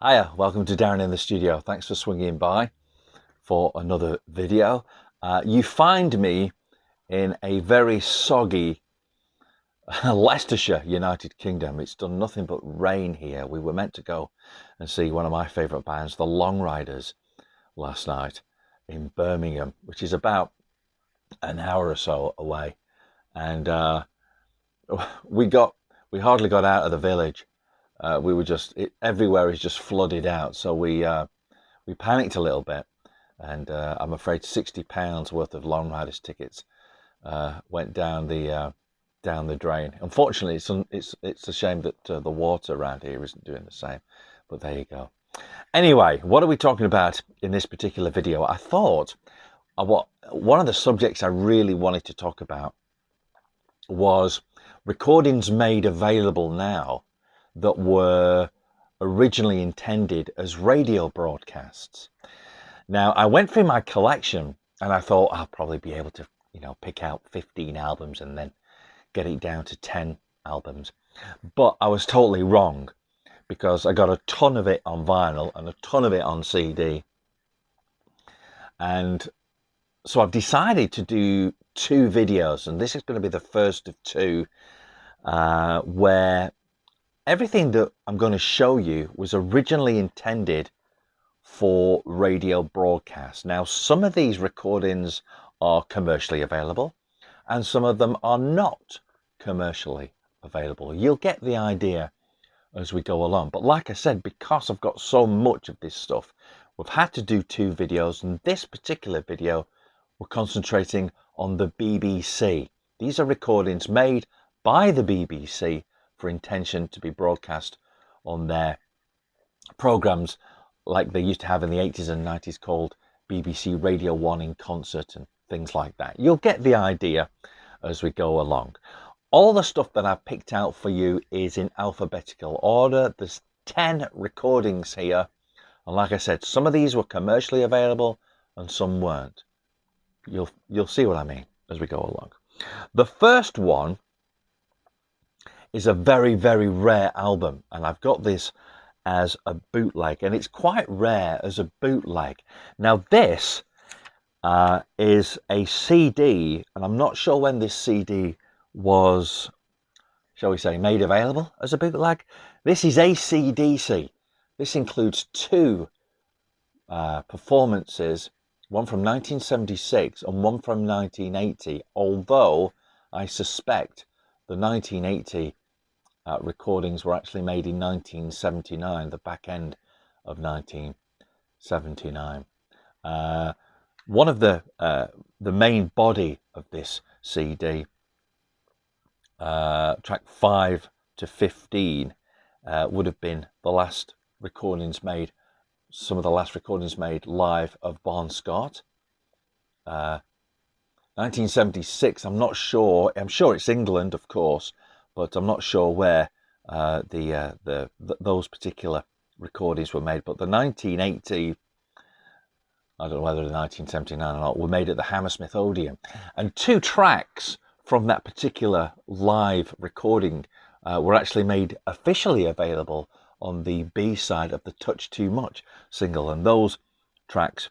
Hiya, welcome to Darren in the Studio. Thanks for swinging by for another video. You find me in a very soggy Leicestershire, United Kingdom. It's done nothing but rain here. We were meant to go and see one of my favourite bands, the Long Riders, last night in Birmingham, which is about an hour or so away. And we hardly got out of the village. We were everywhere is just flooded out. So we panicked a little bit, and I'm afraid £60 worth of Long Riders tickets went down the drain. Unfortunately, it's a shame that the water around here isn't doing the same. But there you go. Anyway, what are we talking about in this particular video? I thought one of the subjects I really wanted to talk about was recordings made available now that were originally intended as radio broadcasts. Now, I went through my collection and I thought I'll probably be able to, pick out 15 albums and then get it down to 10 albums. But I was totally wrong, because I got a ton of it on vinyl and a ton of it on CD. And so I've decided to do two videos, and this is going to be the first of two, where everything that I'm going to show you was originally intended for radio broadcast. Now, some of these recordings are commercially available and some of them are not commercially available. You'll get the idea as we go along. But like I said, because I've got so much of this stuff, we've had to do two videos, and this particular video we're concentrating on the BBC. These are recordings made by the BBC for intention to be broadcast on their programs like they used to have in the 80s and 90s, called BBC Radio 1 in concert and things like that. You'll get the idea as we go along. All the stuff that I've picked out for you is in alphabetical order. There's 10 recordings here, and like I said, some of these were commercially available and some weren't. You'll see what I mean as we go along. The first one is a very, very rare album, and I've got this as a bootleg, and it's quite rare as a bootleg. Now, this is a CD, and I'm not sure when this CD was, shall we say, made available as a bootleg. This is ACDC. This includes two performances, one from 1976 and one from 1980, although I suspect the 1980 recordings were actually made in 1979, the back end of 1979. One of the main body of this CD, track 5 to 15, would have been the last recordings made, some of the last recordings made live of Bon Scott. 1976, I'm not sure. I'm sure it's England, of course, but I'm not sure where those particular recordings were made. But the 1980, I don't know whether the 1979 or not, were made at the Hammersmith Odeon. And two tracks from that particular live recording were actually made officially available on the B-side of the Touch Too Much single. And those tracks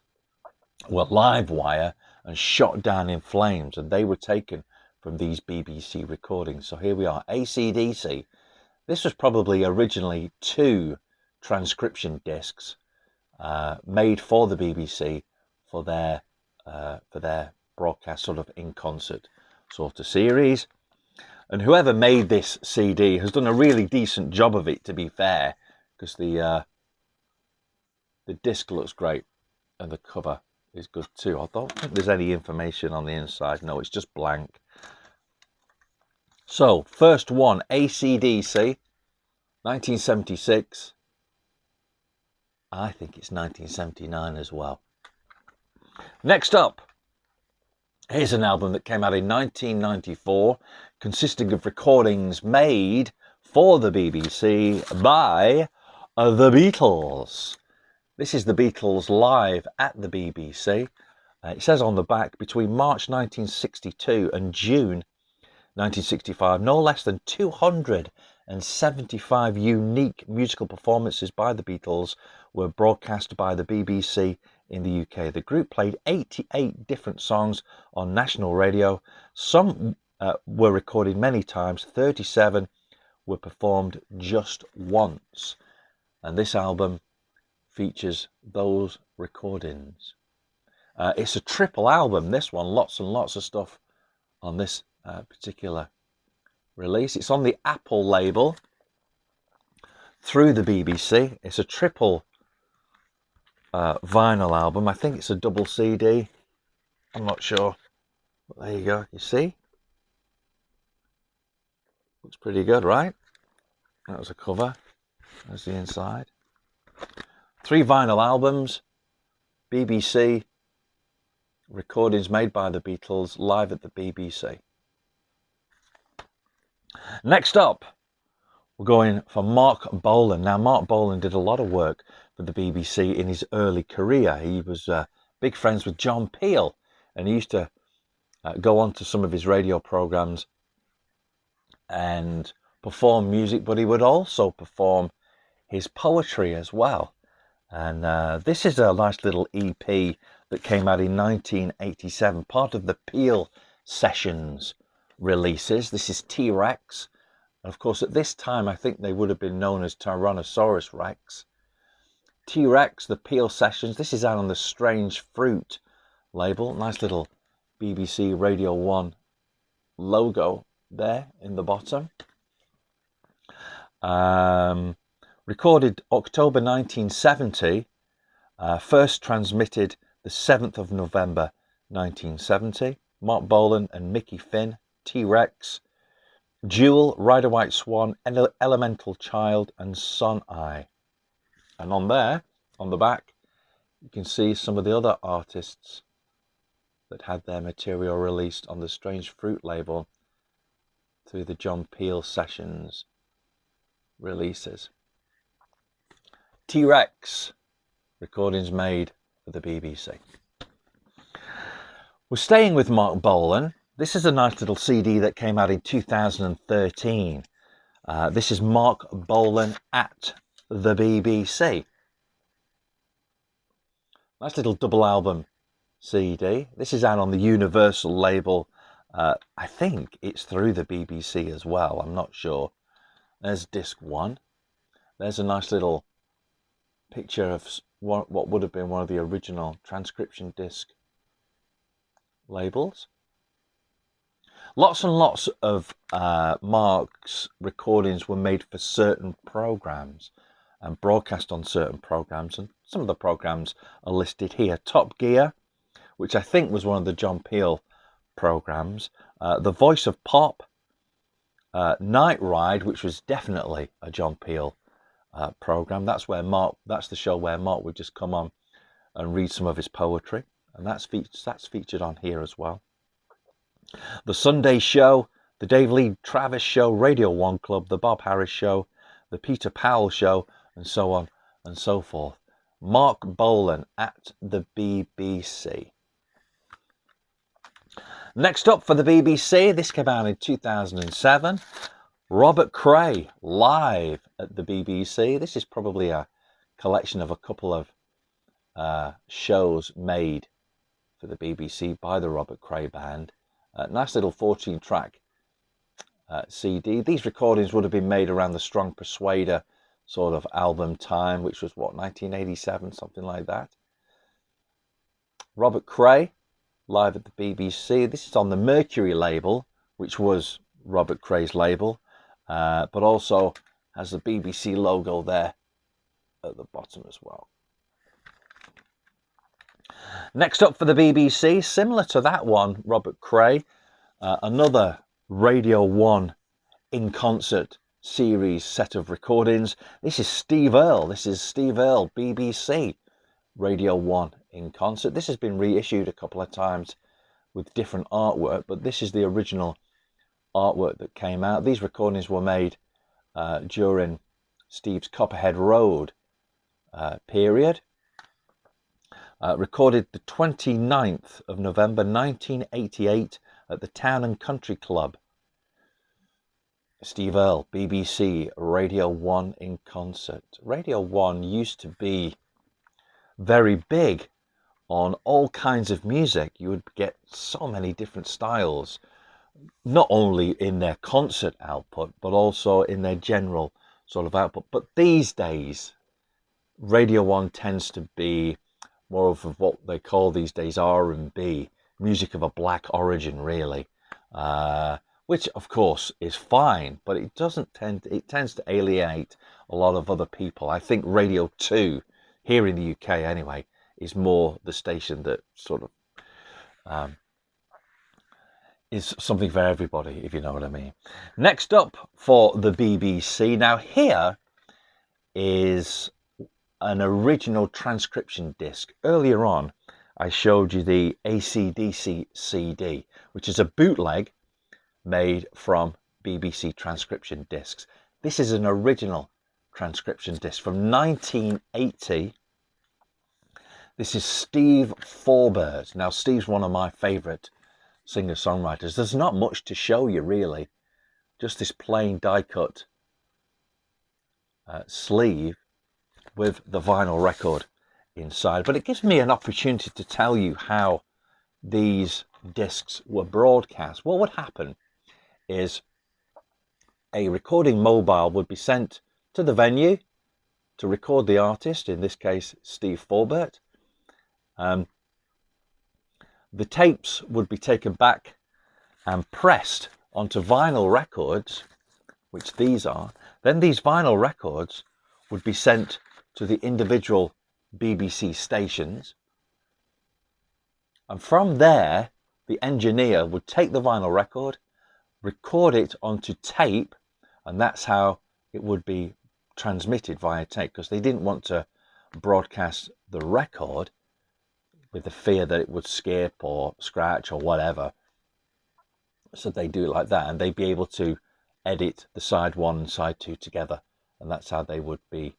were Live Wire and Shot Down in Flames, and they were taken from these BBC recordings. So here we are, ACDC. This was probably originally two transcription discs made for the BBC for their broadcast, sort of in concert sort of series. And whoever made this CD has done a really decent job of it, to be fair, because the disc looks great and the cover is good too. I don't think there's any information on the inside. No, it's just blank. So, first one, ACDC, 1976. I think it's 1979 as well. Next up, here's an album that came out in 1994, consisting of recordings made for the BBC by the Beatles. This is the Beatles live at the BBC. It says on the back, between March 1962 and June 1965, no less than 200 and 75 unique musical performances by the Beatles were broadcast by the BBC in the UK. The group played 88 different songs on national radio. Some were recorded many times, 37 were performed just once. And this album features those recordings. It's a triple album, this one, lots and lots of stuff on this particular release. It's on the Apple label through the BBC. It's a triple vinyl album. I think it's a double CD. I'm not sure. But there you go. You see? Looks pretty good, right? That was a cover. There's the inside. 3 vinyl albums. BBC. Recordings made by the Beatles live at the BBC. Next up, we're going for Mark Bolan. Now, Mark Bolan did a lot of work for the BBC in his early career. He was big friends with John Peel, and he used to go on to some of his radio programs and perform music, but he would also perform his poetry as well. And this is a nice little EP that came out in 1987, part of the Peel Sessions releases. This is T-Rex. And of course, at this time, I think they would have been known as Tyrannosaurus Rex. T-Rex, the Peel Sessions. This is out on the Strange Fruit label. Nice little BBC Radio 1 logo there in the bottom. Recorded October 1970. First transmitted the 7th of November 1970. Mark Bolan and Mickey Finn. T-Rex. Jewel, Rider White Swan, Elemental Child, and Son Eye. And on there, on the back, you can see some of the other artists that had their material released on the Strange Fruit label through the John Peel Sessions releases. T-Rex, recordings made for the BBC. We're staying with Mark Bolan. This is a nice little CD that came out in 2013. This is Mark Bolan at the BBC. Nice little double album CD. This is out on the Universal label. I think it's through the BBC as well. I'm not sure. There's disc 1. There's a nice little picture of what would have been one of the original transcription disc labels. Lots and lots of Mark's recordings were made for certain programs and broadcast on certain programs, and some of the programs are listed here. Top Gear, which I think was one of the John Peel programs. The Voice of Pop. Night Ride, which was definitely a John Peel program. That's the show where Mark would just come on and read some of his poetry, and that's featured on here as well. The Sunday Show, the Dave Lee Travis Show, Radio 1 Club, the Bob Harris Show, the Peter Powell Show, and so on and so forth. Mark Bolan at the BBC. Next up for the BBC, this came out in 2007. Robert Cray, live at the BBC. This is probably a collection of a couple of shows made for the BBC by the Robert Cray Band. Nice little 14-track CD. These recordings would have been made around the Strong Persuader sort of album time, which was, 1987, something like that. Robert Cray, live at the BBC. This is on the Mercury label, which was Robert Cray's label, but also has the BBC logo there at the bottom as well. Next up for the BBC, similar to that one, Robert Cray, another Radio 1 in concert series set of recordings. This is Steve Earl. This is Steve Earl, BBC, Radio 1 in concert. This has been reissued a couple of times with different artwork, but this is the original artwork that came out. These recordings were made during Steve's Copperhead Road period. Recorded the 29th of November 1988 at the Town and Country Club. Steve Earl, BBC, Radio 1 in concert. Radio 1 used to be very big on all kinds of music. You would get so many different styles, not only in their concert output, but also in their general sort of output. But these days, Radio 1 tends to be more of what they call these days R&B, music of a black origin, really, which of course is fine, but it tends to alienate a lot of other people. I think Radio 2, here in the UK anyway, is more the station that sort of is something for everybody, if you know what I mean. Next up for the BBC. Now here is an original transcription disc. Earlier on, I showed you the ACDC CD, which is a bootleg made from BBC transcription discs. This is an original transcription disc from 1980. This is Steve Forbert. Now, Steve's one of my favourite singer-songwriters. There's not much to show you, really. Just this plain die-cut sleeve with the vinyl record inside. But it gives me an opportunity to tell you how these discs were broadcast. What would happen is a recording mobile would be sent to the venue to record the artist, in this case Steve Forbert. The tapes would be taken back and pressed onto vinyl records, which these are. Then these vinyl records would be sent to the individual BBC stations, and from there the engineer would take the vinyl record, record it onto tape, and that's how it would be transmitted via tape, because they didn't want to broadcast the record with the fear that it would skip or scratch or whatever. So they do it like that, and they'd be able to edit the side 1 and side 2 together, and that's how they would be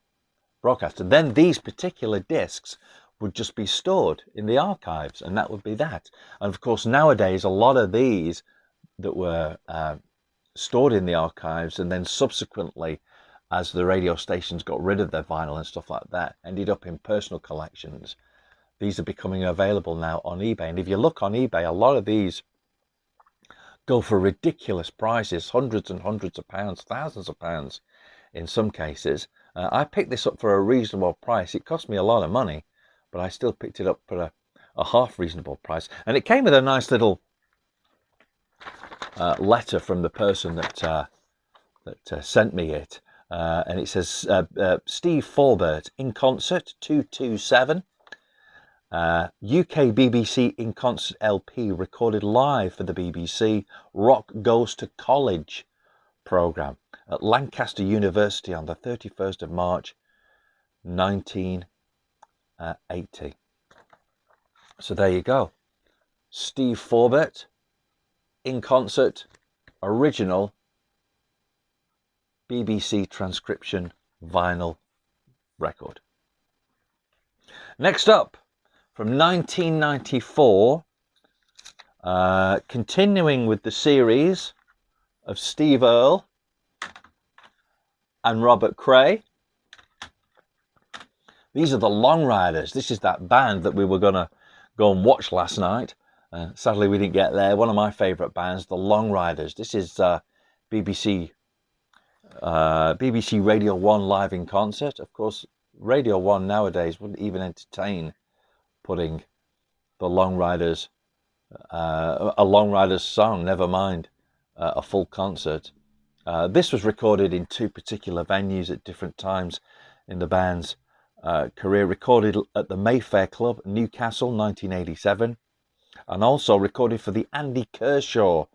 broadcast. And then these particular discs would just be stored in the archives, and that would be that. And of course nowadays a lot of these that were stored in the archives, and then subsequently, as the radio stations got rid of their vinyl and stuff like that, ended up in personal collections. These are becoming available now on eBay, and if you look on eBay, a lot of these go for ridiculous prices, hundreds and hundreds of pounds, thousands of pounds in some cases. I picked this up for a reasonable price. It cost me a lot of money, but I still picked it up for a half reasonable price. And it came with a nice little letter from the person that sent me it. And it says, Steve Forbert in concert 227. UK BBC in concert LP recorded live for the BBC Rock Goes to College programme at Lancaster University on the 31st of March 1980. So there you go. Steve Forbert in concert, original BBC transcription vinyl record. Next up, from 1994, continuing with the series of Steve Earl and Robert Cray. These are the Long Riders. This is that band that we were going to go and watch last night. Sadly, we didn't get there. One of my favourite bands, the Long Riders. This is BBC Radio 1 live in concert. Of course, Radio 1 nowadays wouldn't even entertain putting the Long Riders, a Long Riders song, never mind a full concert. This was recorded in 2 particular venues at different times in the band's career. Recorded at the Mayfair Club, Newcastle, 1987, and also recorded for the Andy Kershaw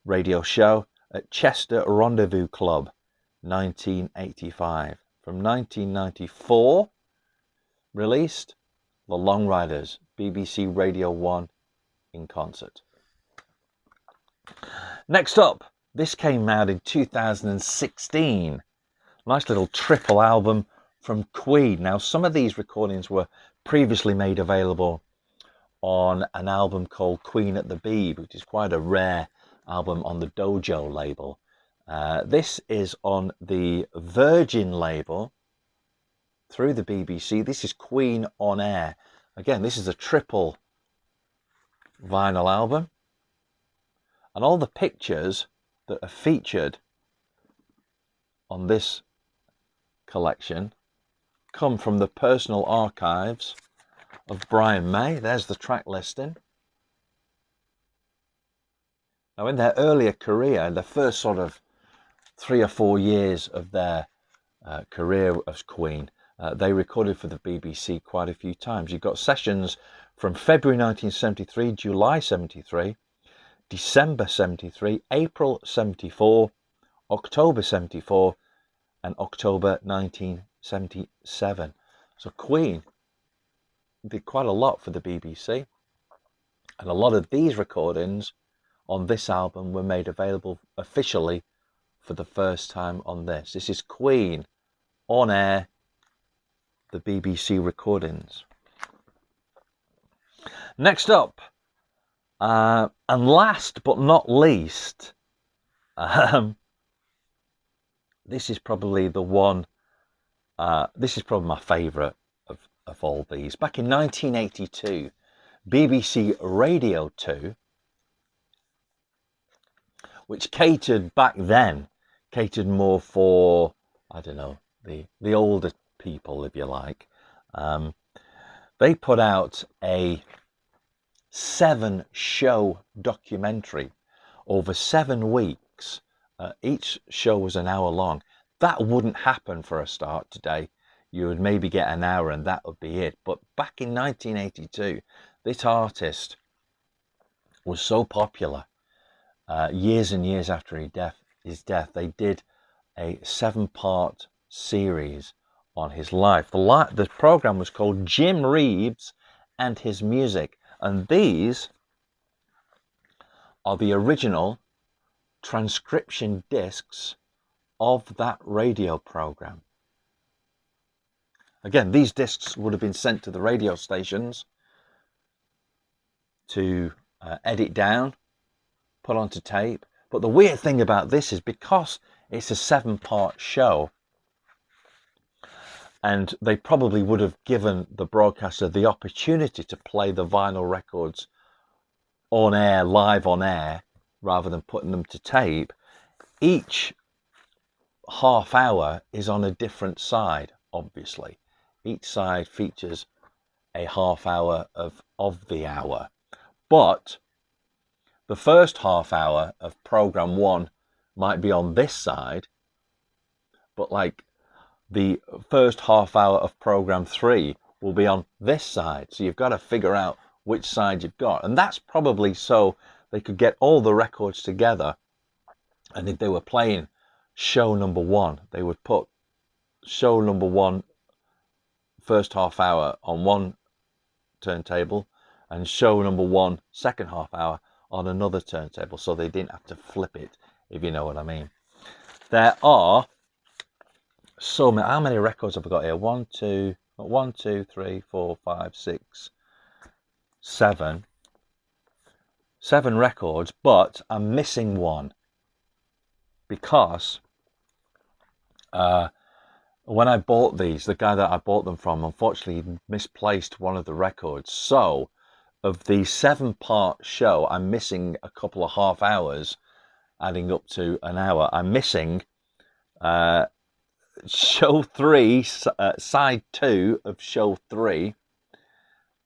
radio show at Chester Rendezvous Club, 1985. From 1994, released the Long Riders, BBC Radio 1 in concert. Next up, this came out in 2016. Nice little triple album from Queen. Now, some of these recordings were previously made available on an album called Queen at the Beeb, which is quite a rare album on the Dojo label. This is on the Virgin label through the BBC. This is Queen on Air. Again, this is a triple vinyl album, and all the pictures that are featured on this collection come from the personal archives of Brian May. There's the track listing. Now, in their earlier career, the first sort of 3 or 4 years of their career as Queen, they recorded for the BBC quite a few times. You've got sessions from February 1973, July 73, December 73, April 74, October 74, and October 1977. So Queen did quite a lot for the BBC, and a lot of these recordings on this album were made available officially for the first time on this. This is Queen on Air, the BBC recordings. Next up, and last but not least, this is probably the one, this is probably my favourite of all these. Back in 1982, BBC Radio 2, which catered more for, I don't know, the older people, if you like. They put out a 7-show documentary over 7 weeks. Each show was an hour long. That wouldn't happen for a start today. You would maybe get an hour and that would be it. But back in 1982, this artist was so popular. Years and years after his death, they did a 7-part series on his life. The program was called Jim Reeves and His Music, and these are the original transcription discs of that radio program. Again, these discs would have been sent to the radio stations to edit down, put onto tape. But the weird thing about this is, because it's a 7-part show, and they probably would have given the broadcaster the opportunity to play the vinyl records on air, live on air, rather than putting them to tape, each half hour is on a different side, obviously. Each side features a half hour of the hour. But the first half hour of program 1 might be on this side, but like the first half hour of program 3 will be on this side. So you've got to figure out which side you've got. And that's probably so they could get all the records together. And if they were playing show number 1, they would put show number 1 first half hour on one turntable and show number 1 second half hour on another turntable, so they didn't have to flip it, if you know what I mean. There are so many. How many records have I got here? 1, 2, 3, 4, 5, 6, 7. 7 records, but I'm missing one because when I bought these, the guy that I bought them from unfortunately misplaced one of the records. So of the 7-part show, I'm missing a couple of half hours, adding up to an hour. I'm missing show 3, side 2 of show 3,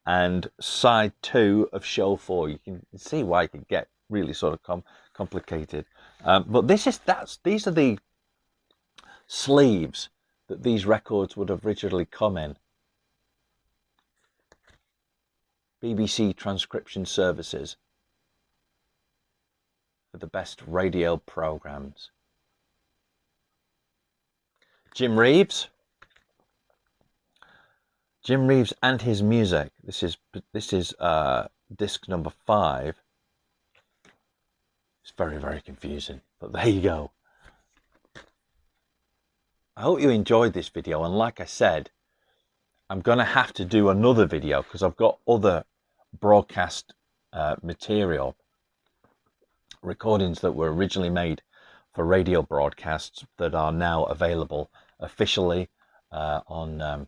and side 2 of show 4. You can see why it could get really sort of complicated. But these are the sleeves that these records would have originally come in. BBC transcription services for the best radio programs. Jim Reeves and His Music. This is disc number 5. It's very, very confusing, but there you go. I hope you enjoyed this video, and like I said, I'm going to have to do another video because I've got other broadcast material, recordings that were originally made for radio broadcasts that are now available officially on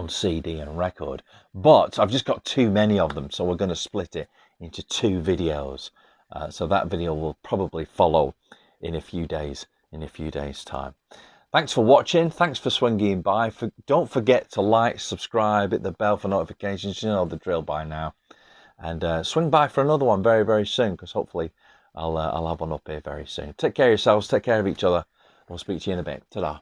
CD and record. But I've just got too many of them, so we're going to split it into 2 videos. So that video will probably follow in a few days, time. Thanks for watching. Thanks for swinging by. Don't forget to like, subscribe, hit the bell for notifications. You know the drill by now. And swing by for another one very, very soon, because hopefully I'll have one up here very soon. Take care of yourselves. Take care of each other. We'll speak to you in a bit. Ta-da.